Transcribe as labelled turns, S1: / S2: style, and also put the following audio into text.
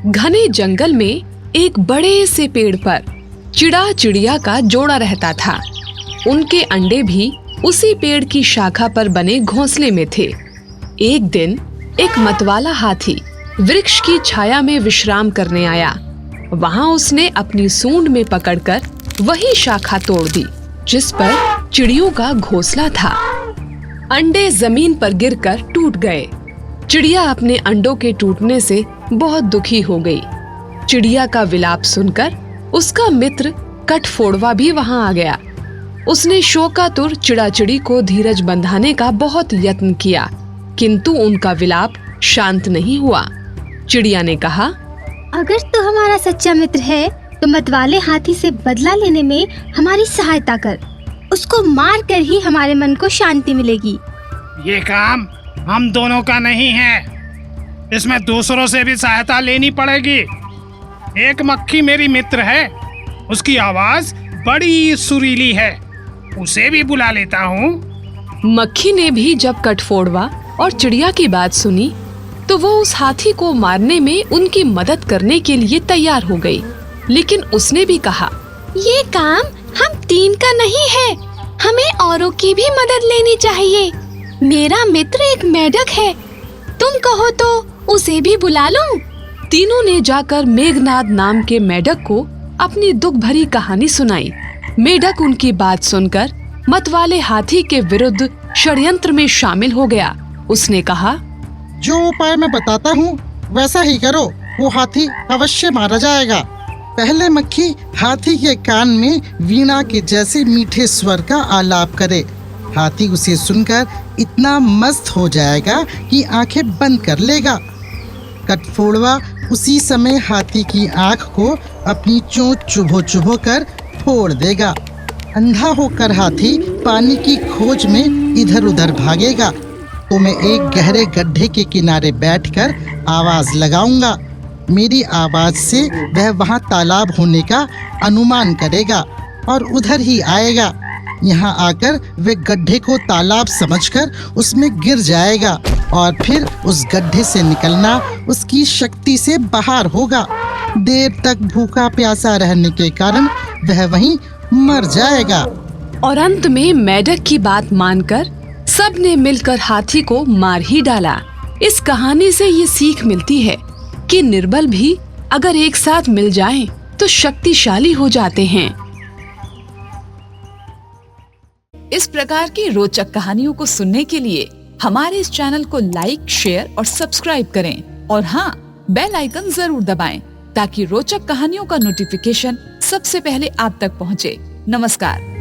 S1: घने जंगल में एक बड़े से पेड़ पर चिड़ा चिड़िया का जोड़ा रहता था। उनके अंडे भी उसी पेड़ की शाखा पर बने घोंसले में थे। एक दिन एक मतवाला हाथी वृक्ष की छाया में विश्राम करने आया। वहां उसने अपनी सूंड में पकड़कर वही शाखा तोड़ दी जिस पर चिड़ियों का घोंसला था। अंडे जमीन पर गिरकर टूट गए। चिड़िया अपने अंडों के टूटने से बहुत दुखी हो गई। चिड़िया का विलाप सुनकर उसका मित्र कठफोड़वा भी वहां आ गया। उसने शोकातुर चिड़ाचिड़ी को धीरज बंधाने का बहुत यत्न किया, किंतु उनका विलाप शांत नहीं हुआ। चिड़िया ने कहा,
S2: अगर तू हमारा सच्चा मित्र है तो मतवाले हाथी से बदला लेने में हमारी सहायता कर। उसको मार कर ही हमारे मन को शांति मिलेगी।
S3: ये काम हम दोनों का नहीं है, इसमें दूसरों से भी सहायता लेनी पड़ेगी। एक मक्खी मेरी मित्र है, उसकी आवाज बड़ी सुरीली है, उसे भी बुला लेता हूँ।
S1: मक्खी ने भी जब कठफोड़वा और चिड़िया की बात सुनी तो वो उस हाथी को मारने में उनकी मदद करने के लिए तैयार हो गई। लेकिन उसने भी कहा,
S2: ये काम हम तीन का नहीं है, हमें औरों की भी मदद लेनी चाहिए। मेरा मित्र एक मेढक है, तुम कहो तो उसे भी बुला लूं।
S1: तीनों ने जाकर मेघनाद नाम के मेढक को अपनी दुख भरी कहानी सुनाई। मेढक उनकी बात सुनकर मतवाले हाथी के विरुद्ध षड्यंत्र में शामिल हो गया। उसने कहा,
S4: जो उपाय मैं बताता हूँ वैसा ही करो, वो हाथी अवश्य मारा जाएगा। पहले मक्खी हाथी के कान में वीणा के जैसे मीठे स्वर का आलाप करे। हाथी उसे सुनकर इतना मस्त हो जाएगा कि आंखें बंद कर लेगा। कठफोड़वा उसी समय हाथी की आंख को अपनी चोंच चुभो कर फोड़ देगा। अंधा होकर हाथी पानी की खोज में इधर उधर भागेगा तो मैं एक गहरे गड्ढे के किनारे बैठकर आवाज लगाऊंगा। मेरी आवाज से वह वहां तालाब होने का अनुमान करेगा और उधर ही आएगा। यहाँ आकर वह गड्ढे को तालाब समझकर उसमें गिर जाएगा और फिर उस गड्ढे से निकलना उसकी शक्ति से बाहर होगा। देर तक भूखा प्यासा रहने के कारण वह वहीं मर जाएगा।
S1: और अंत में मेढक की बात मानकर सब ने मिलकर हाथी को मार ही डाला। इस कहानी से ये सीख मिलती है कि निर्बल भी अगर एक साथ मिल जाएं तो शक्तिशाली हो जाते हैं। इस प्रकार की रोचक कहानियों को सुनने के लिए हमारे इस चैनल को लाइक, शेयर और सब्सक्राइब करें और हाँ, बेल आइकन जरूर दबाएं ताकि रोचक कहानियों का नोटिफिकेशन सबसे पहले आप तक पहुँचे। नमस्कार।